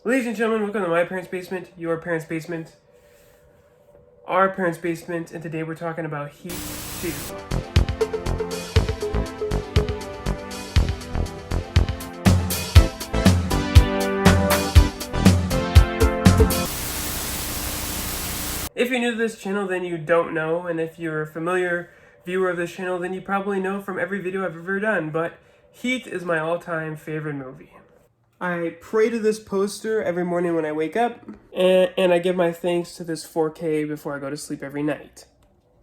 Ladies and gentlemen, welcome to my parents' basement, your parents' basement, our parents' basement, and today we're talking about Heat 2. If you're new to this channel, then you don't know, and if you're a familiar viewer of this channel, then you probably know from every video I've ever done, but Heat is my all-time favorite movie. I pray to this poster every morning when I wake up, and I give my thanks to this 4K before I go to sleep every night.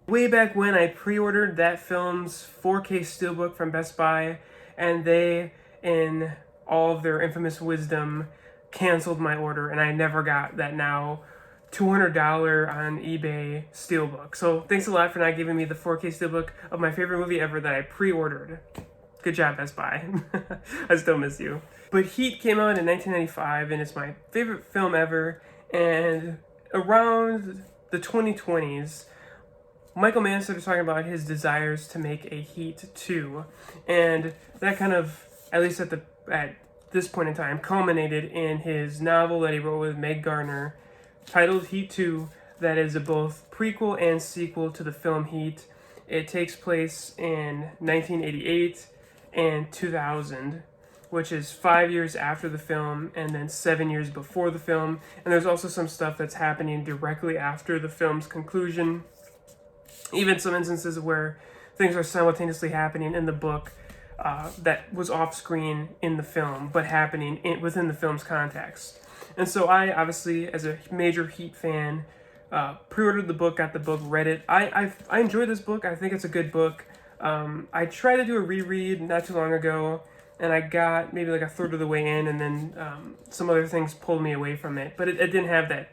Way back when, I pre-ordered that film's 4K steelbook from Best Buy, and they, in all of their infamous wisdom, canceled my order, and I never got that now $200 on eBay steelbook. So thanks a lot for not giving me the 4K steelbook of my favorite movie ever that I pre-ordered. Good job, Best Buy. I still miss you. But Heat came out in 1995, and it's my favorite film ever. And around the 2020s, Michael Mann started talking about his desires to make a Heat 2. And that kind of, at least at this point in time, culminated in his novel that he wrote with Meg Garner, titled Heat 2, that is a both prequel and sequel to the film Heat. It takes place in 1988 and 2000, which is 5 years after the film and then 7 years before the film. And there's also some stuff that's happening directly after the film's conclusion. Even some instances where things are simultaneously happening in the book that was off screen in the film, but happening within the film's context. And so I, obviously, as a major Heat fan, pre-ordered the book, got the book, read it. I enjoyed this book. I think it's a good book. I tried to do a reread not too long ago, and I got maybe like a third of the way in, and then some other things pulled me away from it. But it didn't have that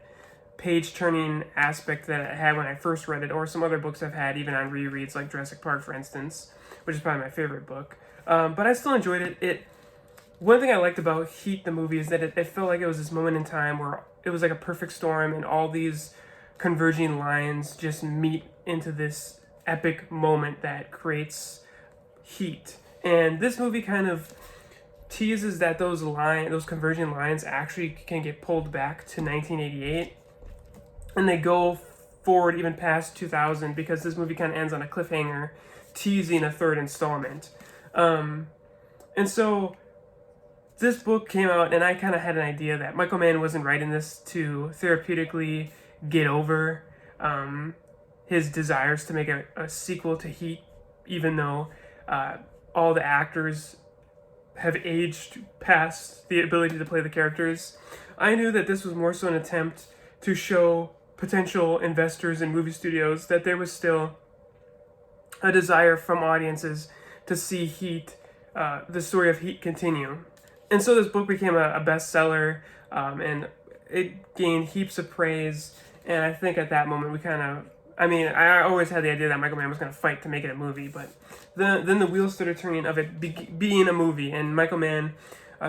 page-turning aspect that it had when I first read it, or some other books I've had, even on rereads, like Jurassic Park, for instance, which is probably my favorite book. But I still enjoyed it. One thing I liked about Heat, the movie, is that it felt like it was this moment in time where it was like a perfect storm, and all these converging lines just meet into this epic moment that creates Heat. And this movie kind of teases that those converging lines actually can get pulled back to 1988, and they go forward even past 2000, because this movie kind of ends on a cliffhanger, teasing a third installment. And so this book came out, and I kind of had an idea that Michael Mann wasn't writing this to therapeutically get over his desires to make a sequel to Heat, even though all the actors have aged past the ability to play the characters. I knew that this was more so an attempt to show potential investors in movie studios that there was still a desire from audiences to see Heat, the story of Heat, continue. And so this book became a bestseller, and it gained heaps of praise. And I think at that moment I always had the idea that Michael Mann was going to fight to make it a movie, but then the wheels started turning of it being a movie, and Michael Mann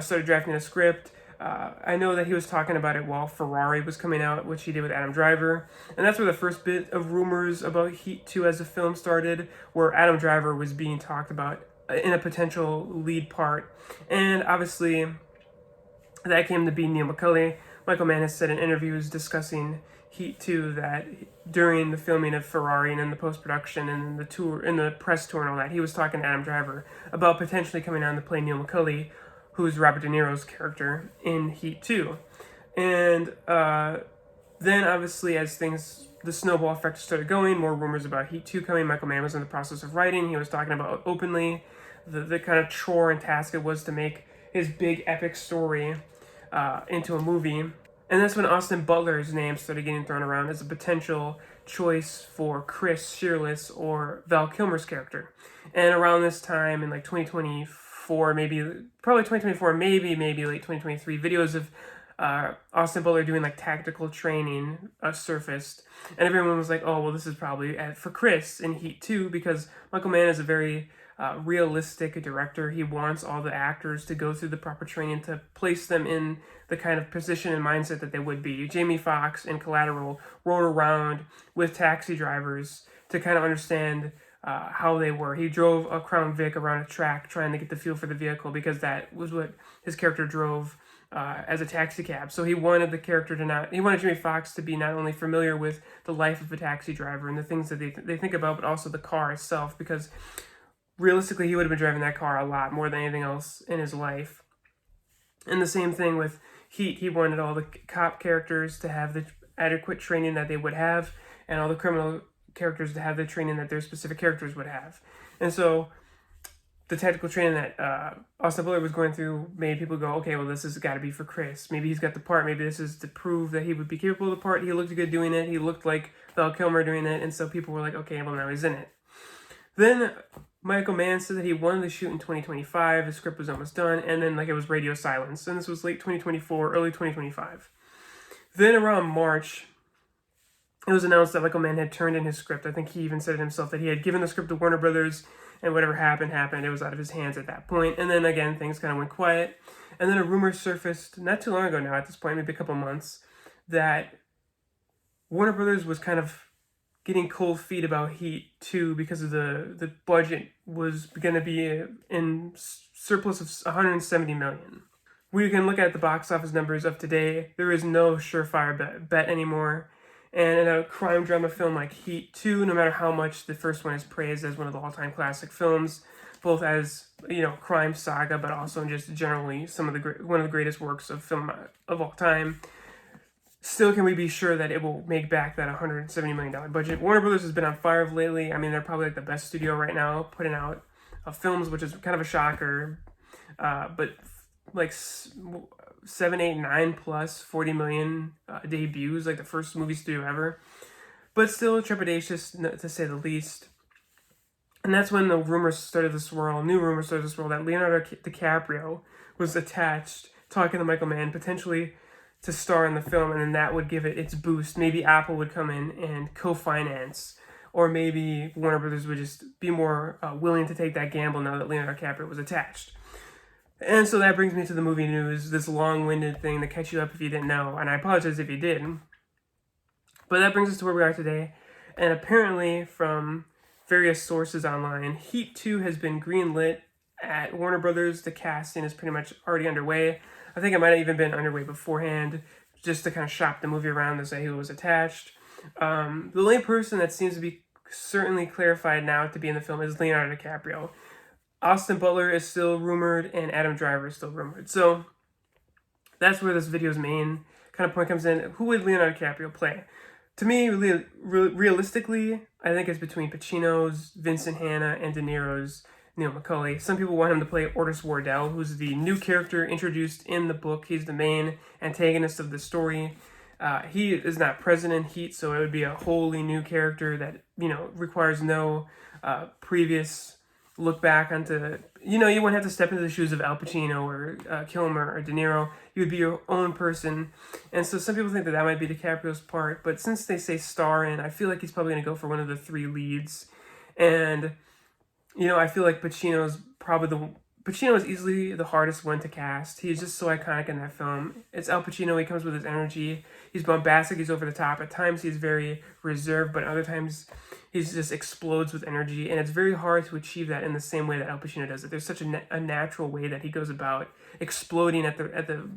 started drafting a script. I know that he was talking about it while Ferrari was coming out, which he did with Adam Driver, and that's where the first bit of rumors about Heat 2 as a film started, where Adam Driver was being talked about in a potential lead part. And obviously that came to be Neil McCulley. Michael Mann has said in interviews discussing Heat 2 that during the filming of Ferrari and in the post-production and in the tour, in the press tour and all that, he was talking to Adam Driver about potentially coming on to play Neil McCulley, who's Robert De Niro's character in Heat 2. And then obviously as the snowball effect started going, more rumors about Heat 2 coming. Michael Mann was in the process of writing. He was talking about openly the kind of chore and task it was to make his big epic story into a movie. And that's when Austin Butler's name started getting thrown around as a potential choice for Chris Shearless or Val Kilmer's character. And around this time, in like 2024, probably 2024, maybe late 2023, videos of Austin Butler doing like tactical training surfaced. And everyone was like, oh, well, this is probably for Chris in Heat 2, because Michael Mann is a very realistic director. He wants all the actors to go through the proper training to place them in the kind of position and mindset that they would be. Jamie Foxx in Collateral rode around with taxi drivers to kind of understand how they were. He drove a Crown Vic around a track trying to get the feel for the vehicle, because that was what his character drove as a taxi cab. So he wanted the character to not, he wanted Jimmy Fox to be not only familiar with the life of a taxi driver and the things that they think about, but also the car itself, because realistically he would have been driving that car a lot more than anything else in his life. And the same thing with Heat. He wanted all the cop characters to have the adequate training that they would have, and all the criminal characters to have the training that their specific characters would have. And so the tactical training that Austin Butler was going through made people go, okay, well, this has got to be for Chris. Maybe he's got the part. Maybe this is to prove that he would be capable of the part. He looked good doing it. He looked like Val Kilmer doing it. And so people were like, okay, well, now he's in it. Then Michael Mann said that he wanted to shoot in 2025. The script was almost done. And then it was radio silence. And this was late 2024, early 2025. Then around March, it was announced that Michael Mann had turned in his script. I think he even said it himself that he had given the script to Warner Brothers, and whatever happened. It was out of his hands at that point. And then again, things kind of went quiet. And then a rumor surfaced not too long ago now, at this point, maybe a couple months, that Warner Brothers was kind of getting cold feet about Heat 2 because of the budget was going to be in surplus of $170 million. We can look at the box office numbers of today. There is no surefire bet anymore. And in a crime drama film like Heat 2, no matter how much the first one is praised as one of the all-time classic films, both as, crime saga, but also just generally one of the greatest works of film of all time, still can we be sure that it will make back that $170 million budget? Warner Brothers has been on fire lately. I mean, they're probably the best studio right now, putting out films, which is kind of a shocker. But 7, 8, 9 plus 40 million debuts, the first movie studio ever. But still trepidatious, to say the least. And that's when the new rumors started to swirl that Leonardo DiCaprio was attached, talking to Michael Mann, potentially to star in the film, and then that would give it its boost. Maybe Apple would come in and co-finance, or maybe Warner Brothers would just be more willing to take that gamble now that Leonardo DiCaprio was attached. And so that brings me to the movie news, this long-winded thing to catch you up if you didn't know, and I apologize if you did. But that brings us to where we are today, and apparently from various sources online, Heat 2 has been greenlit at Warner Brothers. The casting is pretty much already underway. I think it might have even been underway beforehand, just to kind of shop the movie around to say who was attached. The only person that seems to be certainly clarified now to be in the film is Leonardo DiCaprio. Austin Butler is still rumored, and Adam Driver is still rumored. So that's where this video's main kind of point comes in. Who would Leonardo DiCaprio play? To me, realistically, I think it's between Pacino's Vincent Hanna and De Niro's Neil McCauley. Some people want him to play Ortis Wardell, who's the new character introduced in the book. He's the main antagonist of the story. He is not present in Heat, so it would be a wholly new character that, requires no previous look back onto, you wouldn't have to step into the shoes of Al Pacino or Kilmer or De Niro. You would be your own person. And so some people think that might be DiCaprio's part, but since they say star in, I feel like he's probably going to go for one of the three leads. And, I feel like Pacino is easily the hardest one to cast. He's just so iconic in that film. It's Al Pacino. He comes with his energy. He's bombastic. He's over the top. At times he's very reserved, but other times he just explodes with energy. And it's very hard to achieve that in the same way that Al Pacino does it. There's such a natural way that he goes about exploding at the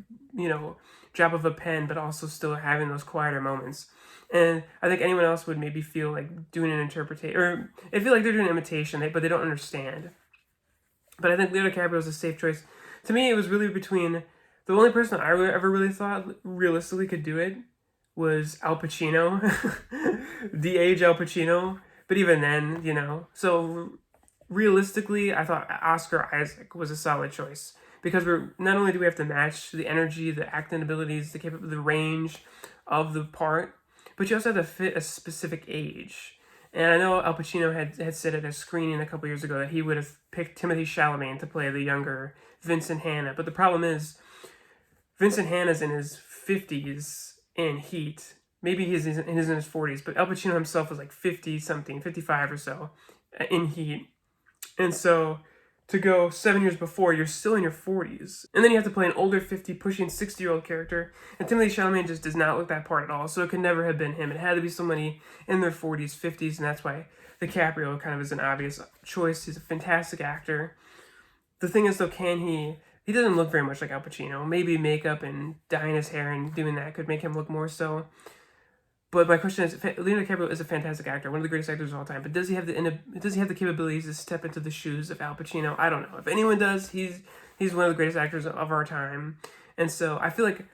drop of a pen, but also still having those quieter moments. And I think anyone else would maybe feel like doing an interpretation, or they feel like they're doing an imitation, but they don't understand. But I think Leonardo DiCaprio is a safe choice. To me, it was really between, the only person I ever really thought realistically could do it was Al Pacino, de-age Al Pacino. But even then, so realistically, I thought Oscar Isaac was a solid choice, because not only do we have to match the energy, the acting abilities, the range of the part, but you also have to fit a specific age. And I know Al Pacino had said at a screening a couple years ago that he would have picked Timothée Chalamet to play the younger Vincent Hanna. But the problem is, Vincent Hanna's in his 50s in Heat. Maybe he's in his 40s, but Al Pacino himself was 50-something, 55 or so, in Heat. And so to go 7 years before, you're still in your 40s. And then you have to play an older 50, pushing 60-year-old character. And Timothée Chalamet just does not look that part at all. So it could never have been him. It had to be somebody in their 40s, 50s, and that's why DiCaprio kind of is an obvious choice. He's a fantastic actor. The thing is, though, can he he doesn't look very much like Al Pacino. Maybe makeup and dyeing his hair and doing that could make him look more so. But my question is, Leonardo DiCaprio is a fantastic actor, one of the greatest actors of all time. But does he have the capabilities to step into the shoes of Al Pacino? I don't know. If anyone does, he's one of the greatest actors of our time. And so I feel like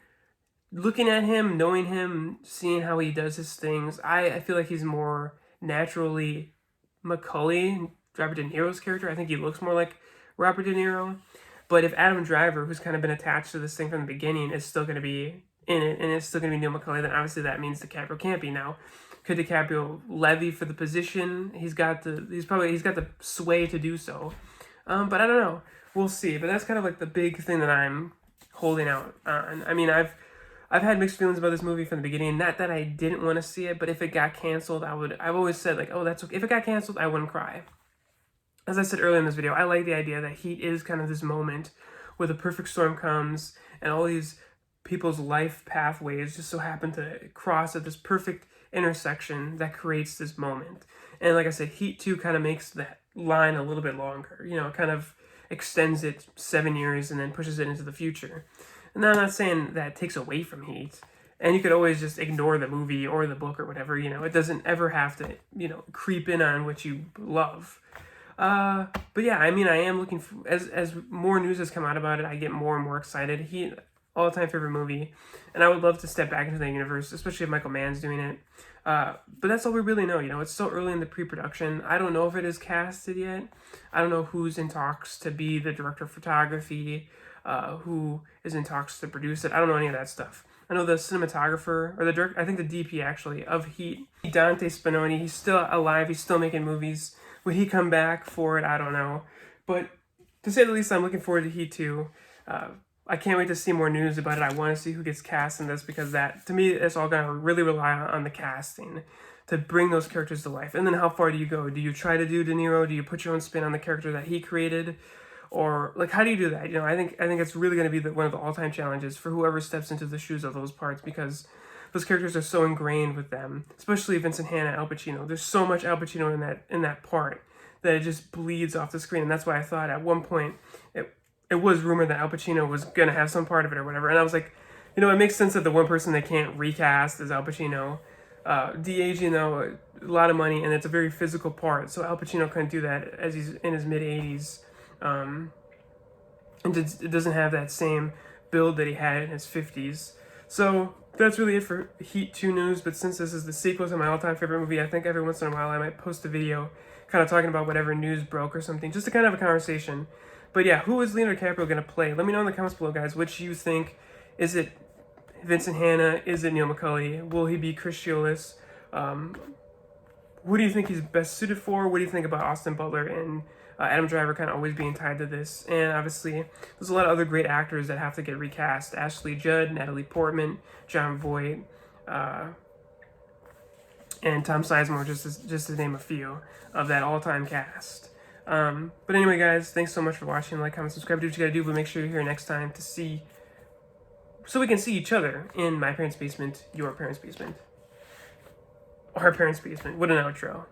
looking at him, knowing him, seeing how he does his things, I feel like he's more naturally Macaulay, Robert De Niro's character. I think he looks more like Robert De Niro. But if Adam Driver, who's kind of been attached to this thing from the beginning, is still going to be in it, and it's still going to be Neil Macaulay, then obviously that means DiCaprio can't be. Now, could DiCaprio levy for the position? He's got the sway to do so. But I don't know. We'll see. But that's kind of like the big thing that I'm holding out on. I mean, I've had mixed feelings about this movie from the beginning. Not that I didn't want to see it, but if it got canceled, I've always said, like, oh, that's okay. If it got canceled, I wouldn't cry. As I said earlier in this video, I like the idea that Heat is kind of this moment where the perfect storm comes and all these people's life pathways just so happen to cross at this perfect intersection that creates this moment. And like I said, Heat 2 kind of makes that line a little bit longer. You know, it kind of extends it 7 years and then pushes it into the future. And I'm not saying that takes away from Heat. And you could always just ignore the movie or the book or whatever. You know, it doesn't ever have to, you know, creep in on what you love. But yeah, I mean, I am looking for, as more news has come out about it, I get more and more excited. Heat, all-time favorite movie, and I would love to step back into that universe, especially if Michael Mann's doing it. But that's all we really know. You know, it's still early in the pre-production. I don't know if it is casted yet. I don't know who's in talks to be the director of photography, who is in talks to produce it. I don't know any of that stuff. I know the cinematographer, or the director, I think the DP actually, of Heat, Dante Spinoni, he's still alive, he's still making movies. Would he come back for it? I don't know. But to say the least, I'm looking forward to Heat 2. I can't wait to see more news about it. I want to see who gets cast in this, because that, to me, it's all going to really rely on the casting to bring those characters to life. And then how far do you go? Do you try to do De Niro? Do you put your own spin on the character that he created? Or, like, how do you do that? You know, I think it's really going to be one of the all-time challenges for whoever steps into the shoes of those parts, because those characters are so ingrained with them, especially Vincent Hanna, Al Pacino. There's so much Al Pacino in that part that it just bleeds off the screen. And that's why I thought at one point it was rumored that Al Pacino was going to have some part of it or whatever. And I was like, you know, it makes sense that the one person they can't recast is Al Pacino. De-aging, though, a lot of money, and it's a very physical part. So Al Pacino couldn't do that as he's in his mid-80s. And it doesn't have that same build that he had in his 50s. So that's really it for Heat 2 news. But since this is the sequel to my all-time favorite movie, I think every once in a while I might post a video kind of talking about whatever news broke or something, just to kind of have a conversation. But yeah, who is Leonardo DiCaprio going to play? Let me know in the comments below, guys, which you think. Is it Vincent Hanna? Is it Neil Macaulay? Will he be Chris Chiolis? Who do you think he's best suited for? What do you think about Austin Butler and Adam Driver kind of always being tied to this? And obviously, there's a lot of other great actors that have to get recast. Ashley Judd, Natalie Portman, Jon Voight, and Tom Sizemore, just to name a few of that all-time cast. But anyway, guys, thanks so much for watching. Like, comment, subscribe, do what you gotta do, but make sure you're here next time to see, so we can see each other in my parents' basement, your parents' basement, our parents' basement. What an outro.